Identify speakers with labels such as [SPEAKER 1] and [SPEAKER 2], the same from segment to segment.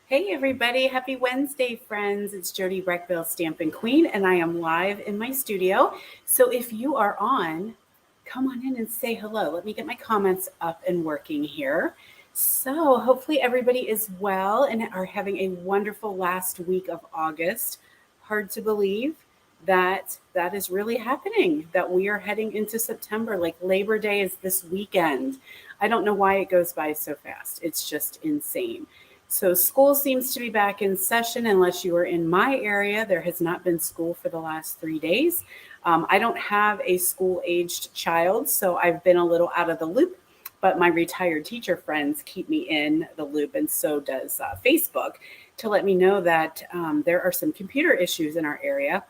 [SPEAKER 1] Hey everybody, happy Wednesday, friends. It's Jody Breckville, Stampin' Queen, and I am live in my studio. So if you are on, come on in and say hello. Let me get my comments up and working here. So hopefully everybody is well and are having a wonderful last week of August. Hard to believe that that is really happening, that we are heading into September. Like Labor Day is this weekend. I don't know why it goes by so fast. It's just insane. So school seems to be back in session unless you are in my area. There has not been school for the last 3 days. I don't have a school-aged child, so I've been a little out of the loop, but my retired teacher friends keep me in the loop, and so does Facebook to let me know that there are some computer issues in our area,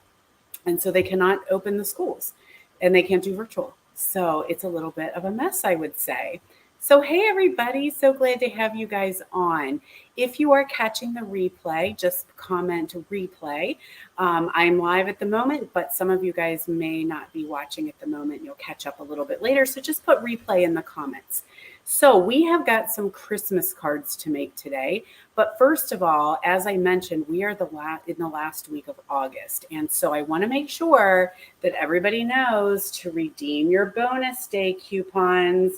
[SPEAKER 1] and so they cannot open the schools and they can't do virtual. So it's a little bit of a mess, I would say. So, hey, everybody, so glad to have you guys on. If you are catching the replay, just comment replay. I'm live at the moment, but some of you guys may not be watching at the moment. You'll catch up a little bit later. So just put replay in the comments. So we have got some Christmas cards to make today. But first of all, as I mentioned, we are in the last week of August. And so I want to make sure that everybody knows to redeem your bonus day coupons.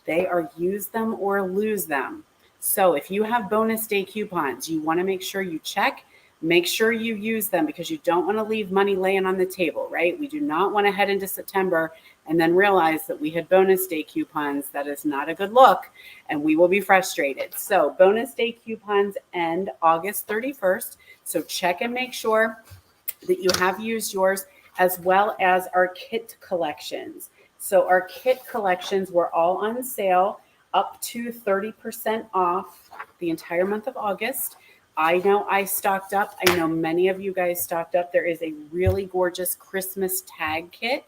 [SPEAKER 1] They are use them or lose them. So if you have bonus day coupons, you want to make sure you check, make sure you use them because you don't want to leave money laying on the table, right? We do not want to head into September and then realize that we had bonus day coupons. That is not a good look, and we will be frustrated. So bonus day coupons end August 31st. So check and make sure that you have used yours, as well as our kit collections. So our kit collections were all on sale, up to 30% off the entire month of August. I know I stocked up. I know many of you guys stocked up. There is a really gorgeous Christmas tag kit,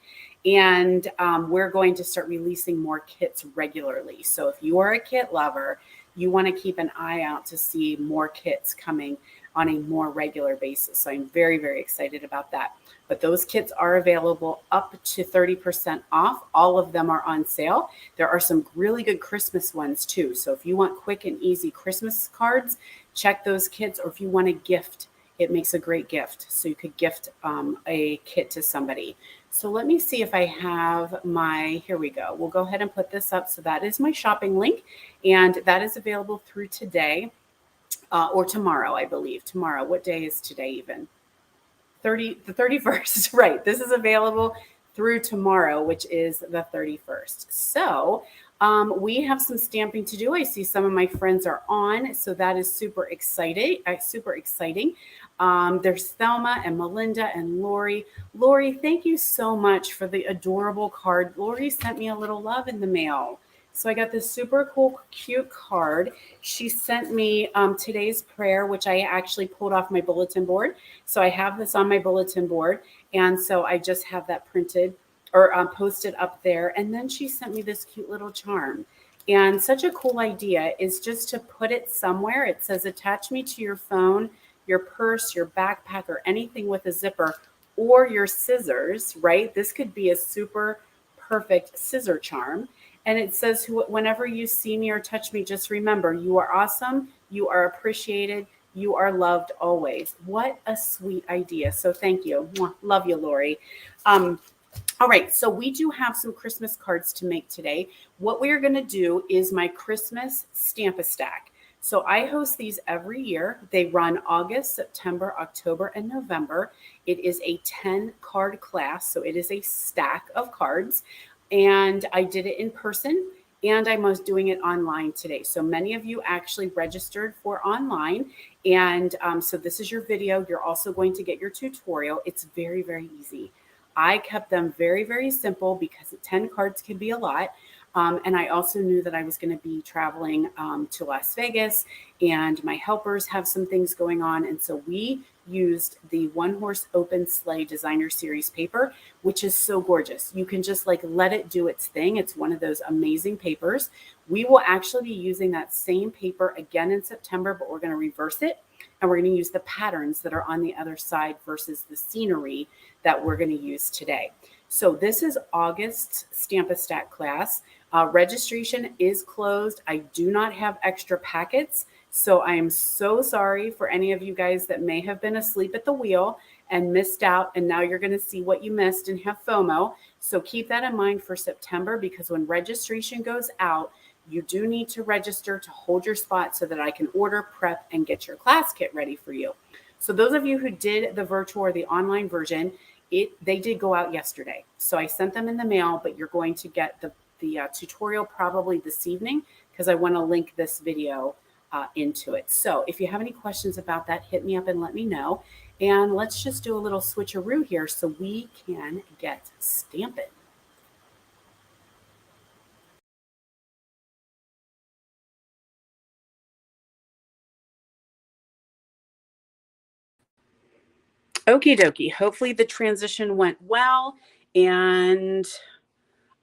[SPEAKER 1] and we're going to start releasing more kits regularly. So if you are a kit lover, you want to keep an eye out to see more kits coming on a more regular basis. So I'm very, very excited about that. But those kits are available up to 30% off. All of them are on sale. There are some really good Christmas ones too. So if you want quick and easy Christmas cards, check those kits. Or if you want a gift, it makes a great gift. So you could gift a kit to somebody. So let me see if I have here we go. We'll go ahead and put this up. So that is my shopping link, and that is available through today or tomorrow, I believe. Tomorrow, what day is today even? The 31st, right. This is available through tomorrow, which is the 31st. So we have some stamping to do. I see some of my friends are on, so that is super exciting. There's Thelma and Melinda and Lori. Lori, thank you so much for the adorable card. Lori sent me a little love in the mail. So I got this super cool, cute card. She sent me today's prayer, which I actually pulled off my bulletin board. So I have this on my bulletin board. And so I just have that printed or posted up there. And then she sent me this cute little charm. And such a cool idea is just to put it somewhere. It says, attach me to your phone, your purse, your backpack, or anything with a zipper, or your scissors, right? This could be a super perfect scissor charm. And it says, whenever you see me or touch me, just remember, you are awesome, you are appreciated, you are loved always. What a sweet idea. So thank you. Mwah. Love you, Lori. All right, so we do have some Christmas cards to make today. What we are going to do is my Christmas Stamp-A-Stack. So I host these every year. They run August, September, October, and November. It is a 10-card class, so it is a stack of cards. And I did it in person, and I was doing it online today. So many of you actually registered for online. And so this is your video. You're also going to get your tutorial. It's very, very easy. I kept them very, very simple because 10 cards can be a lot. And I also knew that I was going to be traveling to Las Vegas, and my helpers have some things going on. And so we used the One Horse Open Sleigh Designer Series paper, which is so gorgeous. You can just let it do its thing. It's one of those amazing papers. We will actually be using that same paper again in September, but we're going to reverse it. And we're going to use the patterns that are on the other side versus the scenery that we're going to use today. So this is August's Stamp-A-Stack class. Registration is closed. I do not have extra packets. So I am so sorry for any of you guys that may have been asleep at the wheel and missed out, and now you're going to see what you missed and have FOMO. So keep that in mind for September, because when registration goes out, you do need to register to hold your spot so that I can order, prep, and get your class kit ready for you. So those of you who did the virtual or the online version, they did go out yesterday. So I sent them in the mail, but you're going to get the tutorial probably this evening, because I want to link this video into it. So if you have any questions about that, hit me up and let me know. And let's just do a little switcheroo here so we can get stamping. Okie dokie. Hopefully the transition went well. And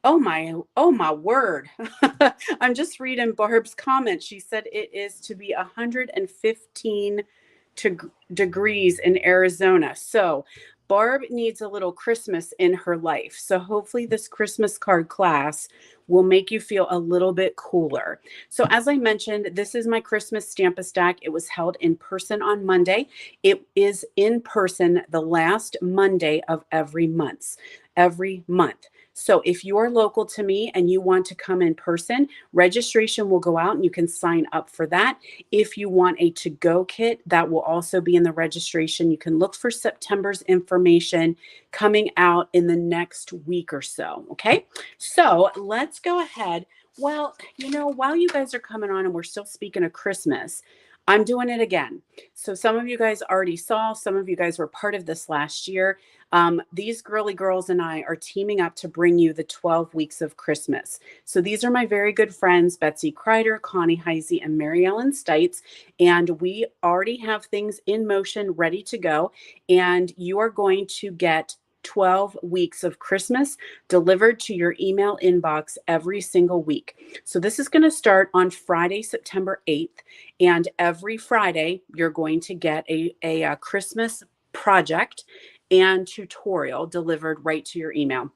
[SPEAKER 1] oh my word. I'm just reading Barb's comment. She said it is to be 115 degrees in Arizona. So Barb needs a little Christmas in her life. So hopefully this Christmas card class will make you feel a little bit cooler. So as I mentioned, this is my Christmas Stamp-A-Stack. It was held in person on Monday. It is in person the last Monday of every month. So if you are local to me and you want to come in person, registration will go out and you can sign up for that. If you want a to-go kit, that will also be in the registration. You can look for September's information coming out in the next week or so. Okay, so let's go ahead. Well, while you guys are coming on and we're still speaking of Christmas, I'm doing it again. So some of you guys already saw, some of you guys were part of this last year. These girly girls and I are teaming up to bring you the 12 weeks of Christmas. So these are my very good friends, Betsy Kreider, Connie Heisey, and Mary Ellen Stites. And we already have things in motion, ready to go. And you are going to get 12 weeks of Christmas delivered to your email inbox every single week. So this is going to start on Friday, September 8th. And every Friday, you're going to get a Christmas project and tutorial delivered right to your email.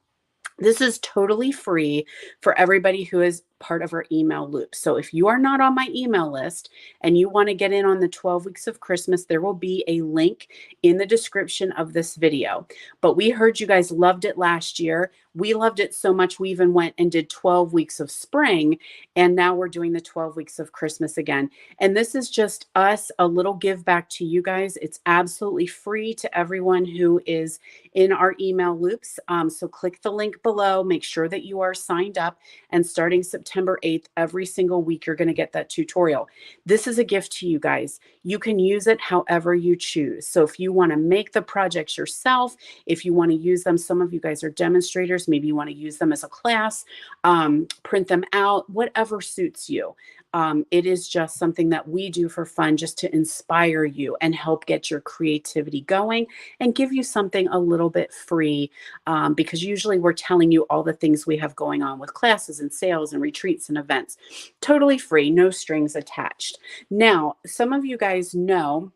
[SPEAKER 1] This is totally free for everybody who is part of our email loop. So if you are not on my email list and you want to get in on the 12 weeks of Christmas, there will be a link in the description of this video. But we heard you guys loved it last year. We loved it so much we even went and did 12 weeks of spring, and now we're doing the 12 weeks of Christmas again. And this is just us, a little give back to you guys. It's absolutely free to everyone who is in our email loops. So click the link below, make sure that you are signed up, and starting September 8th, every single week, you're going to get that tutorial. This is a gift to you guys. You can use it however you choose. So if you want to make the projects yourself, if you want to use them, some of you guys are demonstrators, maybe you want to use them as a class, print them out, whatever suits you. It is just something that we do for fun, just to inspire you and help get your creativity going and give you something a little bit free, because usually we're telling you all the things we have going on with classes and sales and retreats and events. Totally free, no strings attached. Now, some of you guys know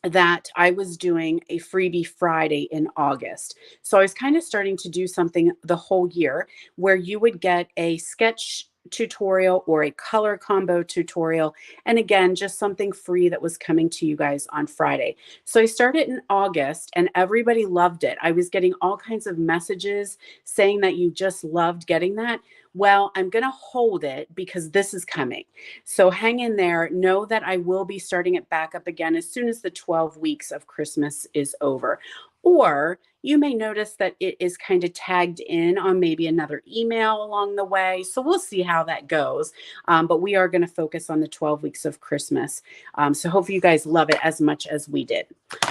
[SPEAKER 1] that I was doing a freebie Friday in August. So I was kind of starting to do something the whole year where you would get a sketch tutorial or a color combo tutorial. And again, just something free that was coming to you guys on Friday. So I started in August and everybody loved it. I was getting all kinds of messages saying that you just loved getting that. Well, I'm going to hold it because this is coming. So hang in there. Know that I will be starting it back up again as soon as the 12 weeks of Christmas is over. Or you may notice that it is kind of tagged in on maybe another email along the way. So we'll see how that goes. But we are going to focus on the 12 weeks of Christmas. So hopefully you guys love it as much as we did.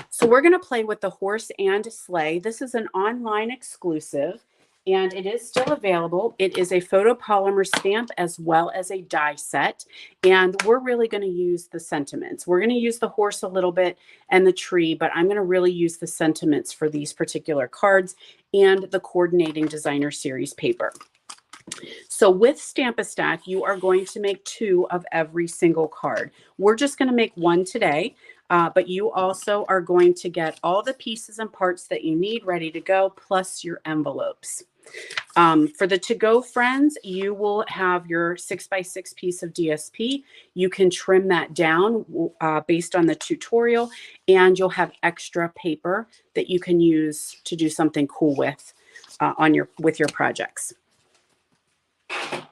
[SPEAKER 1] So we're going to play with the horse and sleigh. This is an online exclusive, and it is still available. It is a photopolymer stamp as well as a die set. And we're really going to use the sentiments. We're going to use the horse a little bit and the tree, but I'm going to really use the sentiments for these particular cards and the coordinating designer series paper. So with Stamp-A-Stack, you are going to make 2 of every single card. We're just going to make 1 today. But you also are going to get all the pieces and parts that you need ready to go, plus your envelopes. For the to-go friends, you will have your 6x6 piece of DSP. You can trim that down based on the tutorial, and you'll have extra paper that you can use to do something cool with with your projects.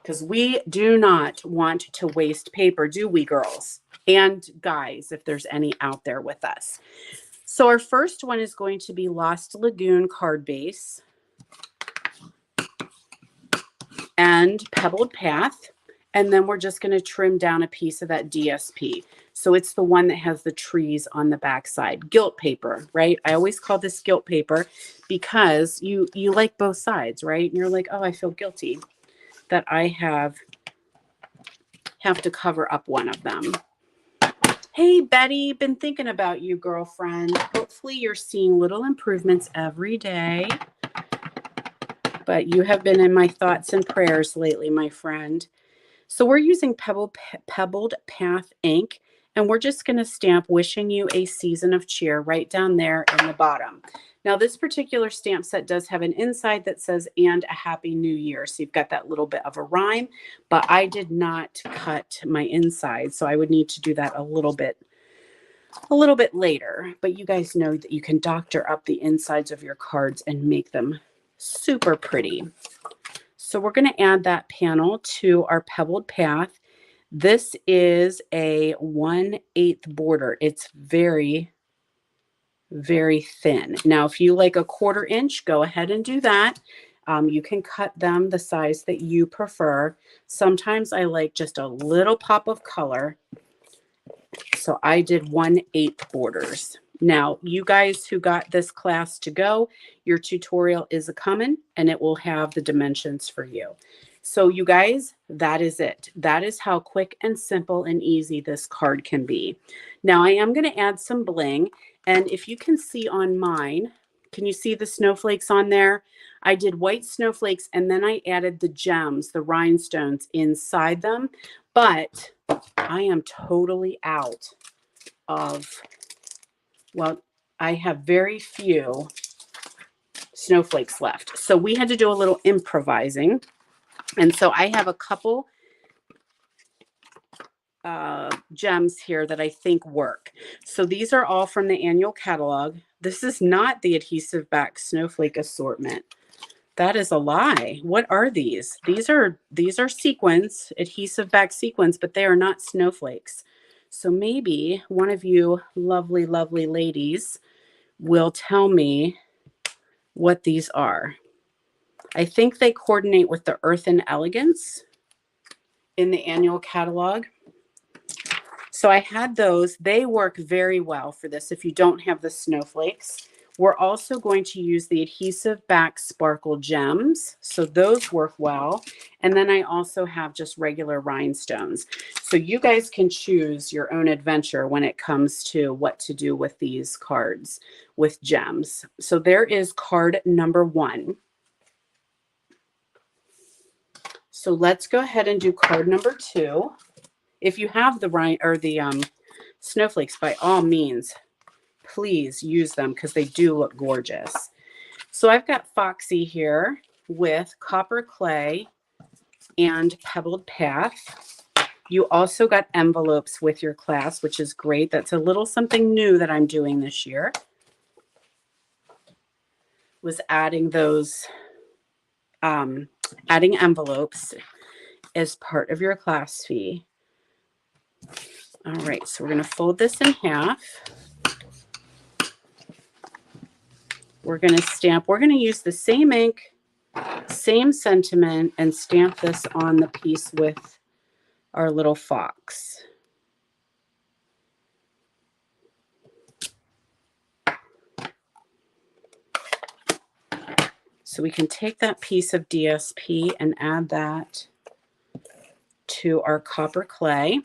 [SPEAKER 1] Because we do not want to waste paper, do we, girls? And guys, if there's any out there with us. So our first one is going to be Lost Lagoon card base and Pebbled Path. And then we're just going to trim down a piece of that DSP. So it's the one that has the trees on the backside. Gilt paper, right? I always call this gilt paper because you like both sides, right? And you're like, oh, I feel guilty that I have to cover up one of them. Hey, Betty, been thinking about you, girlfriend. Hopefully you're seeing little improvements every day. But you have been in my thoughts and prayers lately, my friend. So we're using Pebbled Path ink, and we're just going to stamp wishing you a season of cheer right down there in the bottom. Now, this particular stamp set does have an inside that says, and a happy new year. So you've got that little bit of a rhyme, but I did not cut my inside. So I would need to do that a little bit later. But you guys know that you can doctor up the insides of your cards and make them super pretty. So we're going to add that panel to our Pebbled Path. This is a 1/8 border. It's very, very thin. Now, if you like a 1/4 inch, go ahead and do that. You can cut them the size that you prefer. Sometimes I like just a little pop of color. So I did 1/8 borders. Now, you guys who got this class to go, your tutorial is a coming and it will have the dimensions for you. So you guys, that is it. That is how quick and simple and easy this card can be. Now I am going to add some bling. And if you can see on mine, can you see the snowflakes on there? I did white snowflakes and then I added the gems, the rhinestones inside them. But I am totally out of, well, I have very few snowflakes left. So we had to do a little improvising. And so I have a couple gems here that I think work. So these are all from the annual catalog. This is not the adhesive back snowflake assortment. That is a lie. What are these? These are sequins, adhesive back sequins, but they are not snowflakes. So maybe one of you lovely, lovely ladies will tell me what these are. I think they coordinate with the Earth and Elegance in the annual catalog. So I had those. They work very well for this if you don't have the snowflakes. We're also going to use the adhesive back sparkle gems. So those work well. And then I also have just regular rhinestones. So you guys can choose your own adventure when it comes to what to do with these cards with gems. So there is card number 1. So let's go ahead and do card number 2. If you have the snowflakes, by all means, please use them because they do look gorgeous. So I've got Foxy here with copper clay and Pebbled Path. You also got envelopes with your class, which is great. That's a little something new that I'm doing this year. Was adding those, adding envelopes as part of your class fee. All right, so we're going to fold this in half. We're going to stamp. We're going to use the same ink, same sentiment, and stamp this on the piece with our little fox. So we can take that piece of DSP and add that to our copper clay.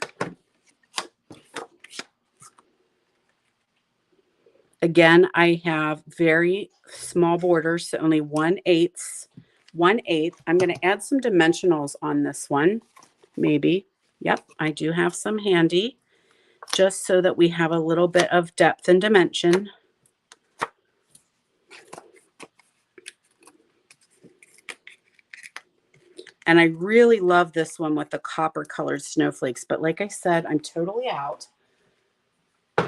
[SPEAKER 1] Again, I have very small borders, so only 1/8. I'm going to add some dimensionals on this one, maybe. Yep, I do have some handy, just so that we have a little bit of depth and dimension. And I really love this one with the copper colored snowflakes. But like I said, I'm totally out.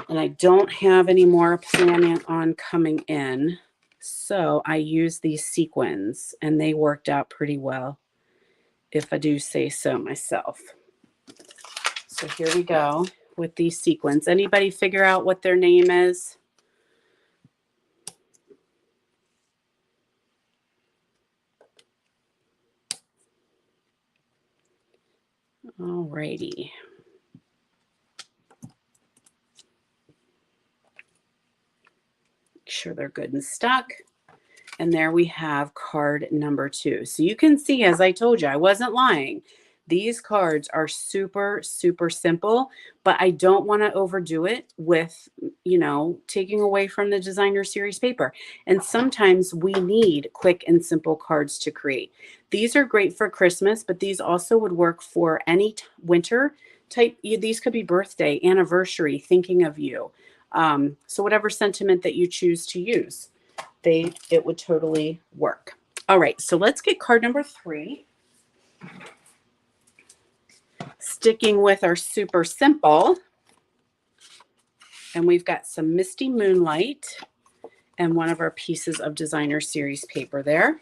[SPEAKER 1] And I don't have any more planning on coming in. So I use these sequins and they worked out pretty well, if I do say so myself. So here we go with these sequins. Anybody figure out what their name is? All righty. Make sure they're good and stuck. And there we have card number 2. So you can see, as I told you, I wasn't lying. These cards are super, super simple, but I don't want to overdo it with, taking away from the designer series paper. And sometimes we need quick and simple cards to create. These are great for Christmas, but these also would work for any winter type. These could be birthday, anniversary, thinking of you. So whatever sentiment that you choose to use, it would totally work. All right, so let's get card number 3. Sticking with our super simple. And we've got some Misty Moonlight and one of our pieces of designer series paper there.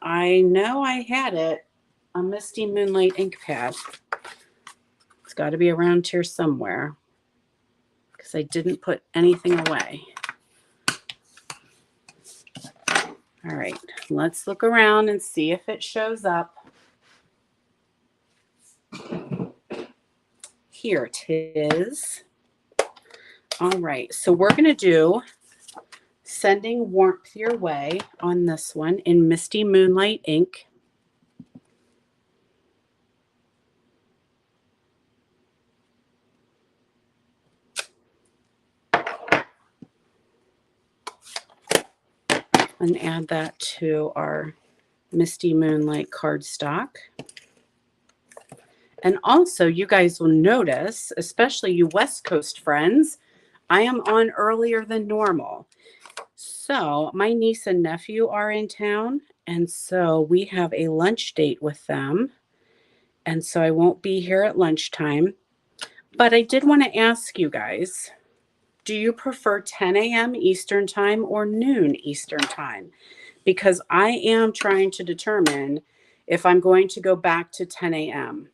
[SPEAKER 1] I know I had it, a Misty Moonlight ink pad. It's got to be around here somewhere because I didn't put anything away. All right, let's look around and see if it shows up. Here it is. All right, so we're going to do Sending Warmth Your Way on this one in Misty Moonlight ink. And add that to our Misty Moonlight cardstock. And also, you guys will notice, especially you West Coast friends, I am on earlier than normal. So my niece and nephew are in town, and so we have a lunch date with them. And so I won't be here at lunchtime. But I did want to ask you guys, do you prefer 10 a.m. Eastern time or noon Eastern time? Because I am trying to determine if I'm going to go back to 10 a.m.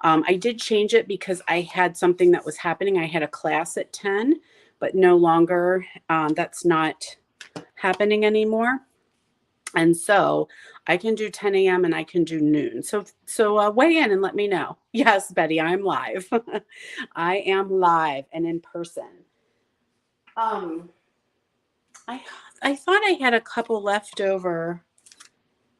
[SPEAKER 1] I did change it because I had something that was happening. I had a class at 10, but no longer, that's not happening anymore. And so I can do 10 a.m. and I can do noon. So weigh in and let me know. Yes, Betty, I'm live. I am live and in person. I thought I had a couple leftover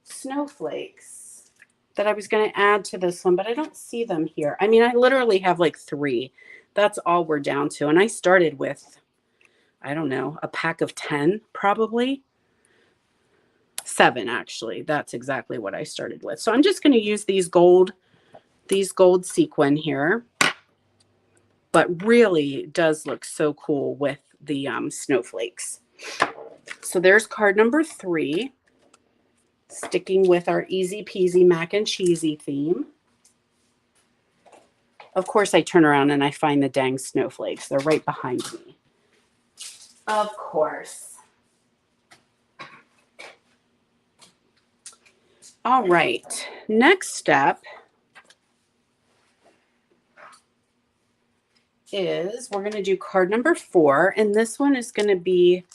[SPEAKER 1] snowflakes that I was going to add to this one, but I don't see them here. I mean, I literally have like 3. That's all we're down to. And I started with, I don't know, a pack of 10, probably 7, actually. That's exactly what I started with. So I'm just going to use these gold sequin here, but really does look so cool with the snowflakes. So there's card number 3. Sticking with our easy peasy mac and cheesy theme. Of course, I turn around and I find the dang snowflakes. They're right behind me. Of course. All right. Next step is we're going to do card number 4. And this one is going to be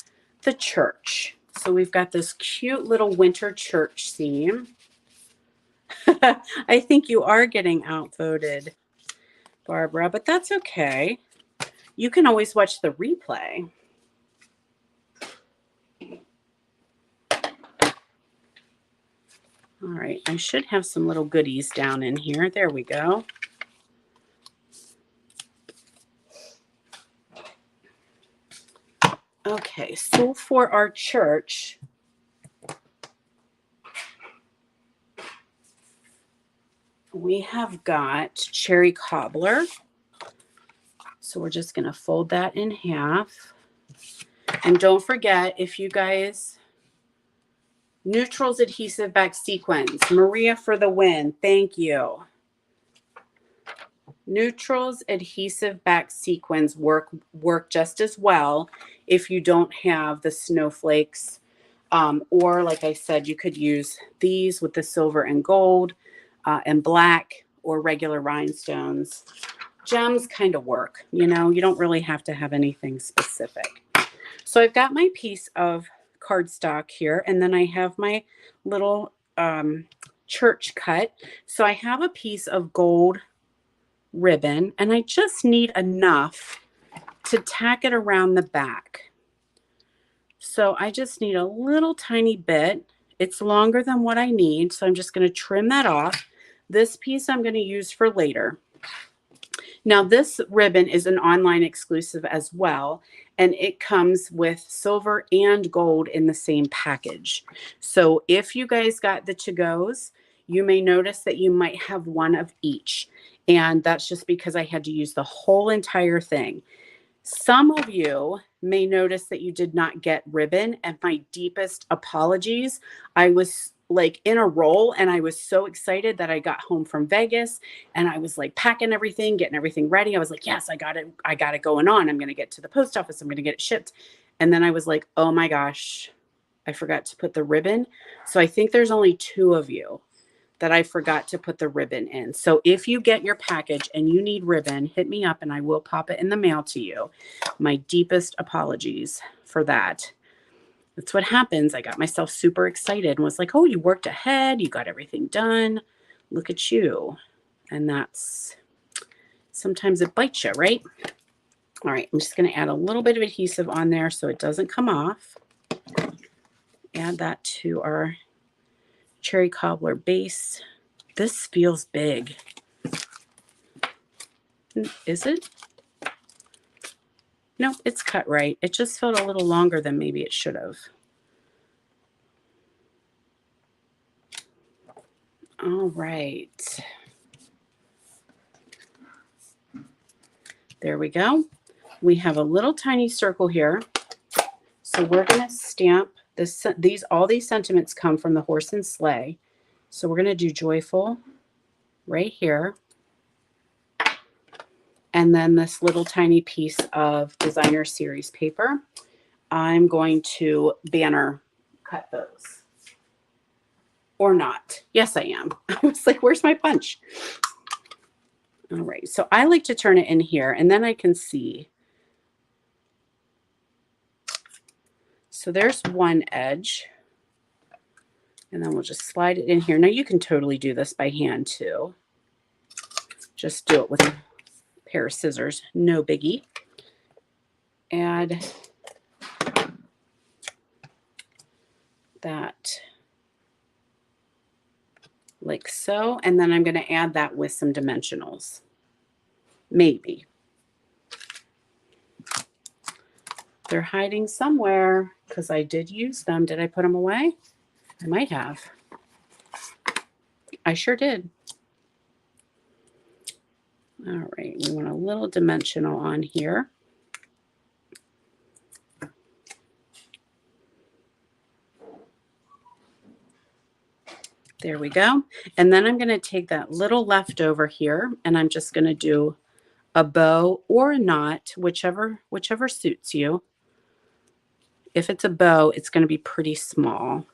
[SPEAKER 1] the church. So we've got this cute little winter church theme. I think you are getting outvoted, Barbara, but that's okay. You can always watch the replay. All right, I should have some little goodies down in here. There we go. Okay, so for our church, we have got cherry cobbler. So we're just going to fold that in half. And don't forget, if you guys, Neutrals adhesive back sequins. Maria for the win. Thank you. Neutrals adhesive back sequins work just as well if you don't have the snowflakes. Or like I said, you could use these with the silver and gold and black or regular rhinestones. Gems kind of work, you know, you don't really have to have anything specific. So I've got my piece of cardstock here, and then I have my little church cut. So I have a piece of gold ribbon, and I just need enough to tack it around the back. So I just need a little tiny bit. It's longer than what I need, so I'm just going to trim that off. This piece I'm going to use for later. Now this ribbon is an online exclusive as well, and it comes with silver and gold in the same package. So if you guys got the to-goes, you may notice that you might have one of each. And that's just because I had to use the whole entire thing. Some of you may notice that you did not get ribbon, and my deepest apologies. I was like in a roll, and I was so excited that I got home from Vegas, and I was like packing everything, getting everything ready. I was like, yes, I got it going on. I'm going to get to the post office. I'm going to get it shipped. And then I was like, oh my gosh, I forgot to put the ribbon. So I think there's only 2 of you that I forgot to put the ribbon in. So if you get your package and you need ribbon, hit me up and I will pop it in the mail to you. My deepest apologies for that. That's what happens. I got myself super excited and was like, oh, you worked ahead. You got everything done. Look at you. And that's, sometimes it bites you, right? All right, I'm just going to add a little bit of adhesive on there so it doesn't come off. Add that to our cherry cobbler base. This feels big. Is it? No, it's cut right. It just felt a little longer than maybe it should have. All right. There we go. We have a little tiny circle here. So we're going to stamp this. All these sentiments come from the horse and sleigh. So we're going to do joyful right here. And then this little tiny piece of designer series paper. I'm going to banner cut those. Or not. Yes, I am. I was like, where's my punch? All right. So I like to turn it in here and then I can see. So there's one edge. And then we'll just slide it in here. Now you can totally do this by hand too. Just do it with a pair of scissors. No biggie. Add that like so. And then I'm going to add that with some dimensionals. Maybe. They're hiding somewhere because I did use them. Did I put them away? I might have. I sure did. All right, we want a little dimensional on here. There we go. And then I'm going to take that little leftover here and I'm just going to do a bow or a knot, whichever suits you. If it's a bow, it's going to be pretty small.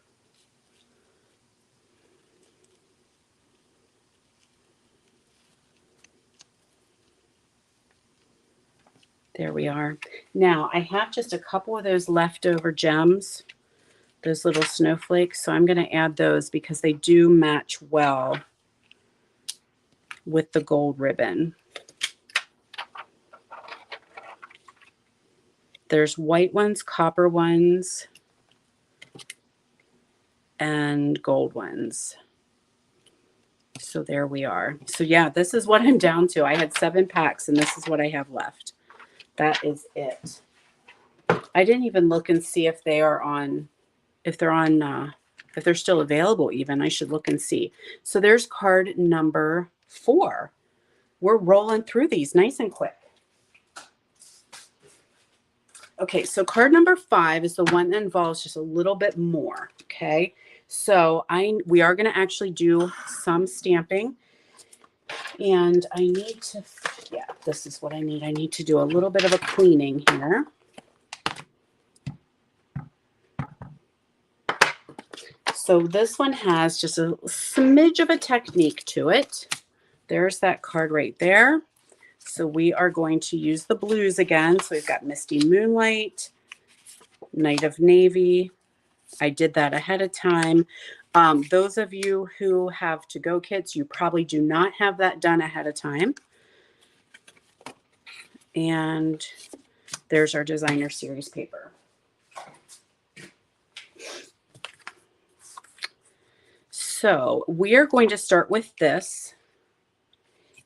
[SPEAKER 1] There we are. Now I have just a couple of those leftover gems, those little snowflakes. So I'm going to add those because they do match well with the gold ribbon. There's white ones, copper ones, and gold ones. So there we are. So yeah, this is what I'm down to. I had 7 packs and this is what I have left. That is it. I didn't even look and see if they are on, if they're still available even. I should look and see. So there's card number 4. We're rolling through these nice and quick. Okay, so card number 5 is the one that involves just a little bit more. Okay, so we are going to actually do some stamping, and I need to, yeah, this is what I need. I need to do a little bit of a cleaning here. So this one has just a smidge of a technique to it. There's that card right there. So we are going to use the blues again. So we've got Misty Moonlight, Night of Navy. I did that ahead of time. Those of you who have to-go kits, you probably do not have that done ahead of time. And there's our designer series paper. So we are going to start with this,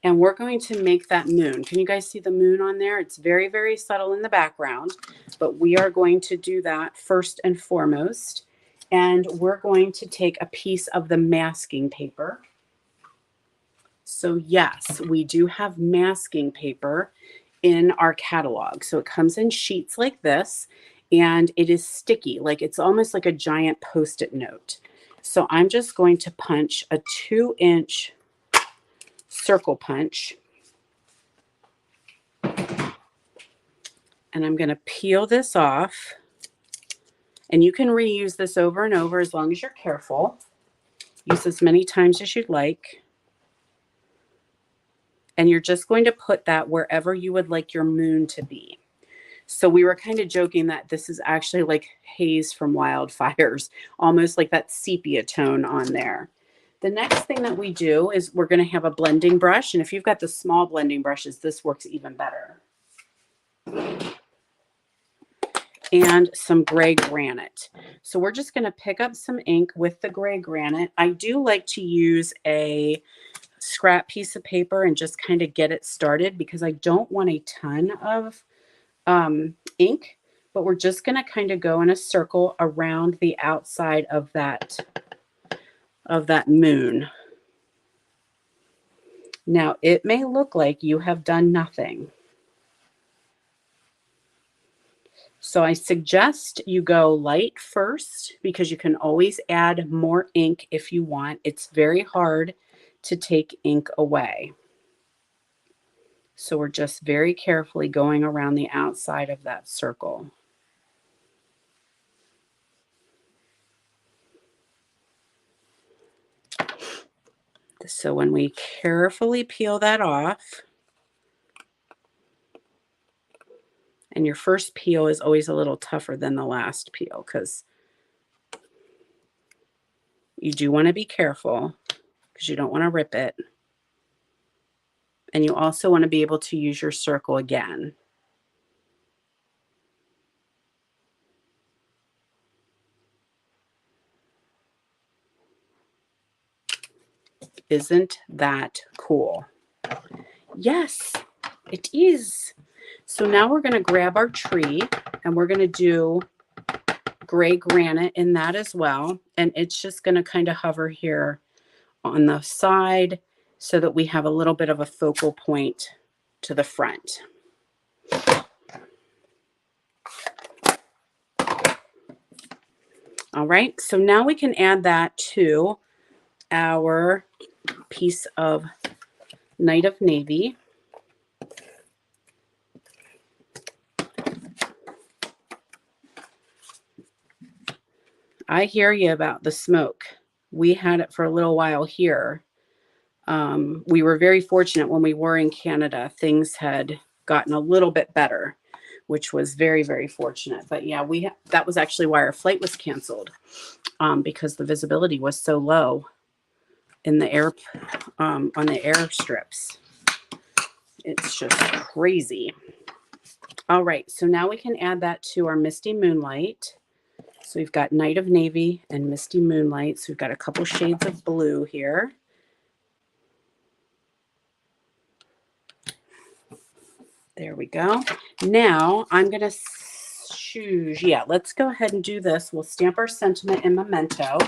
[SPEAKER 1] and we're going to make that moon. Can you guys see the moon on there? It's very, very subtle in the background, but we are going to do that first and foremost. And we're going to take a piece of the masking paper. So yes, we do have masking paper in our catalog. So it comes in sheets like this, and it is sticky, like it's almost like a giant Post-it note. So I'm just going to punch a 2-inch circle punch. And I'm going to peel this off. And you can reuse this over and over as long as you're careful. Use as many times as you'd like. And you're just going to put that wherever you would like your moon to be. So we were kind of joking that this is actually like haze from wildfires, almost like that sepia tone on there. The next thing that we do is we're going to have a blending brush. And if you've got the small blending brushes, this works even better. And some gray granite. So we're just going to pick up some ink with the gray granite. I do like to use a scrap piece of paper and just kind of get it started because I don't want a ton of ink, but we're just going to kind of go in a circle around the outside of that moon. Now it may look like you have done nothing. So I suggest you go light first because you can always add more ink if you want. It's very hard to take ink away. So we're just very carefully going around the outside of that circle. So when we carefully peel that off, and your first peel is always a little tougher than the last peel because you do want to be careful because you don't want to rip it. And you also want to be able to use your circle again. Isn't that cool? Yes, it is. So now we're going to grab our tree and we're going to do gray granite in that as well. And it's just going to kind of hover here on the side so that we have a little bit of a focal point to the front. All right, so now we can add that to our piece of Night of Navy. I hear you about the smoke. We had it for a little while here. We were very fortunate when we were in Canada. Things had gotten a little bit better, which was very, very fortunate. But yeah, that was actually why our flight was canceled, because the visibility was so low in the air, on the airstrips. It's just crazy. All right, so now we can add that to our Misty Moonlight. So we've got Night of Navy and Misty Moonlight. So we've got a couple shades of blue here. There we go. Now I'm going to choose, yeah, let's go ahead and do this. We'll stamp our sentiment and memento.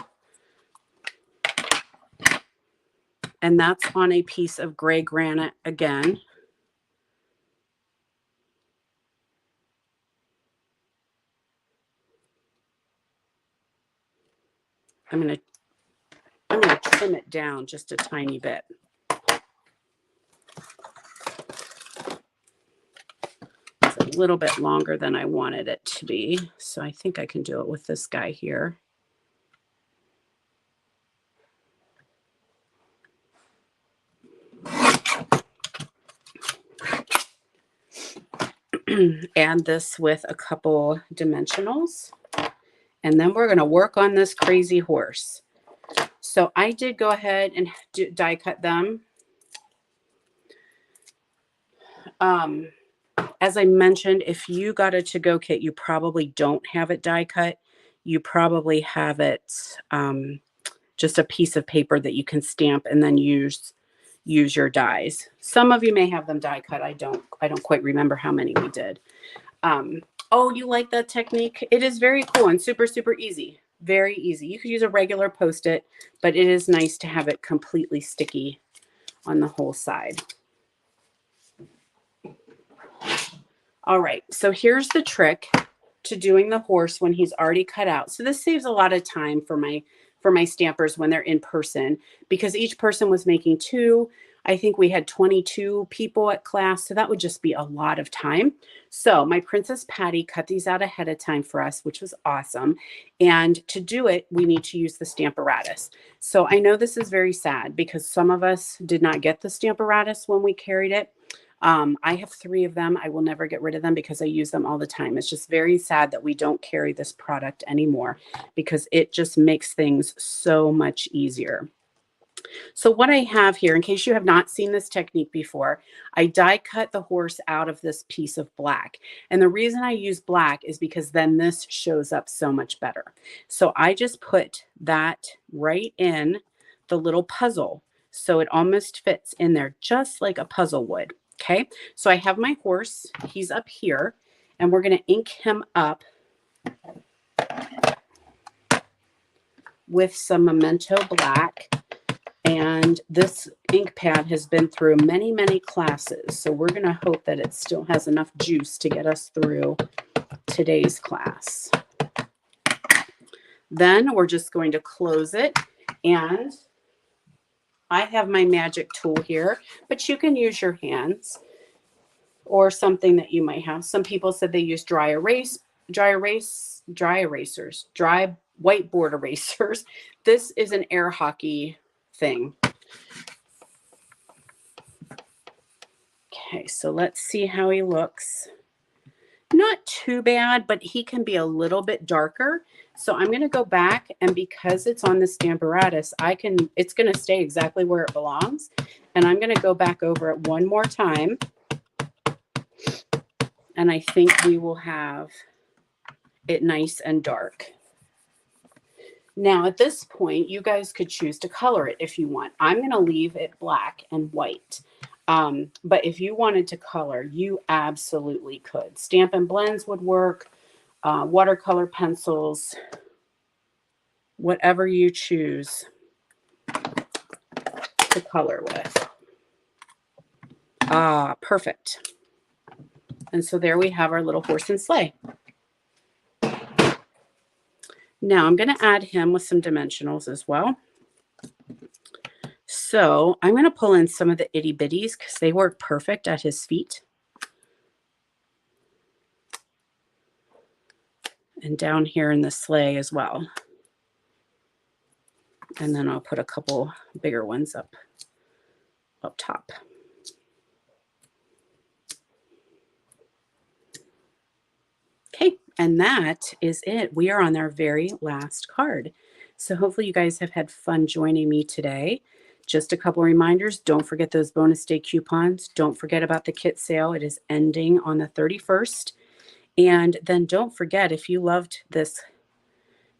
[SPEAKER 1] And that's on a piece of gray granite again. I'm gonna trim it down just a tiny bit. It's a little bit longer than I wanted it to be, so I think I can do it with this guy here. And this with a couple dimensionals. And then we're going to work on this crazy horse. So I did go ahead and die cut them. As I mentioned, if you got a to-go kit, you probably don't have it die cut. You probably have it just a piece of paper that you can stamp and then use your dies. Some of you may have them die cut. I don't quite remember how many we did. Oh, you like that technique? It is very cool and super, super easy. Very easy. You could use a regular Post-it, but it is nice to have it completely sticky on the whole side. All right, so here's the trick to doing the horse when he's already cut out. So this saves a lot of time for my stampers when they're in person, because each person was making two. I think we had 22 people at class, so that would just be a lot of time. So my Princess Patty cut these out ahead of time for us, which was awesome. And to do it, we need to use the Stamparatus. So I know this is very sad because some of us did not get the Stamparatus when we carried it. I have 3 of them. I will never get rid of them because I use them all the time. It's just very sad that we don't carry this product anymore because it just makes things so much easier. So what I have here, in case you have not seen this technique before, I die cut the horse out of this piece of black. And the reason I use black is because then this shows up so much better. So I just put that right in the little puzzle. So it almost fits in there just like a puzzle would. Okay, so I have my horse. He's up here, and we're going to ink him up with some Memento Black. And this ink pad has been through many, many classes. So we're going to hope that it still has enough juice to get us through today's class. Then we're just going to close it. And I have my magic tool here, but you can use your hands or something that you might have. Some people said they use dry erasers, dry whiteboard erasers. This is an air hockey thing. Okay, so let's see how he looks. Not too bad, but he can be a little bit darker. So I'm going to go back, and because it's on the Stamparatus, it's going to stay exactly where it belongs. And I'm going to go back over it one more time. And I think we will have it nice and dark. Now, at this point, you guys could choose to color it if you want. I'm going to leave it black and white. But if you wanted to color, you absolutely could. Stampin' Blends would work, watercolor pencils, whatever you choose to color with. Perfect. And so there we have our little horse and sleigh. Now I'm going to add him with some dimensionals as well. So I'm going to pull in some of the itty bitties because they work perfect at his feet. And down here in the sleigh as well. And then I'll put a couple bigger ones up top. Okay, and that is it. We are on our very last card. So hopefully you guys have had fun joining me today. Just a couple reminders. Don't forget those bonus day coupons. Don't forget about the kit sale. It is ending on the 31st. And then don't forget, if you loved this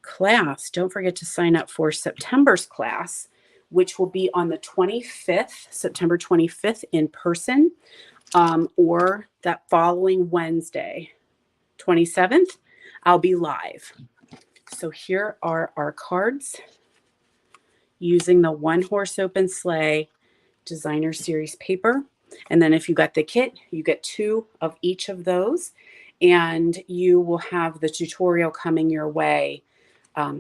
[SPEAKER 1] class, don't forget to sign up for September's class, which will be on the 25th, September 25th in person, or that following Wednesday, 27th, I'll be live. So here are our cards using the One Horse Open Sleigh Designer Series paper. And then if you got the kit, you get 2 of each of those. And you will have the tutorial coming your way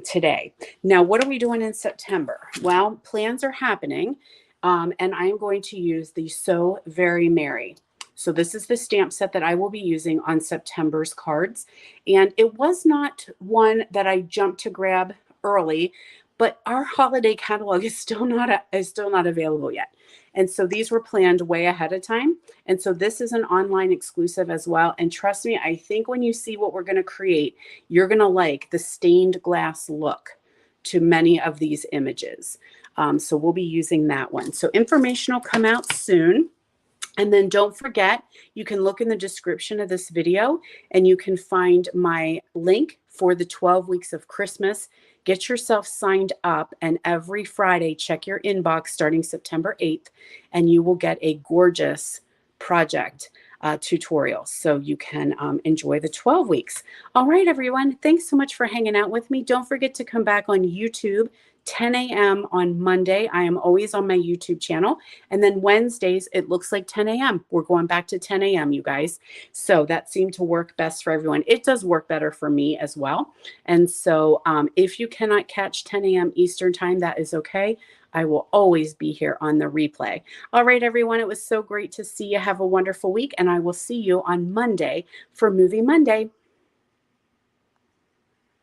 [SPEAKER 1] today. Now, what are we doing in September? Well, plans are happening, and I am going to use the So Very Merry. So this is the stamp set that I will be using on September's cards. And it was not one that I jumped to grab early, but our holiday catalog is still not available yet. And so these were planned way ahead of time. And so this is an online exclusive as well. And trust me, I think when you see what we're going to create, you're going to like the stained glass look to many of these images. So we'll be using that one. So information will come out soon. And then don't forget, you can look in the description of this video and you can find my link for the 12 weeks of Christmas. Get yourself signed up, and every Friday, check your inbox starting September 8th, and you will get a gorgeous project tutorial so you can enjoy the 12 weeks. All right, everyone. Thanks so much for hanging out with me. Don't forget to come back on YouTube 10 a.m. on Monday. I am always on my YouTube channel. And then Wednesdays, it looks like 10 a.m. We're going back to 10 a.m., you guys. So that seemed to work best for everyone. It does work better for me as well. And so if you cannot catch 10 a.m. Eastern time, that is okay. I will always be here on the replay. All right, everyone. It was so great to see you. Have a wonderful week. And I will see you on Monday for Movie Monday.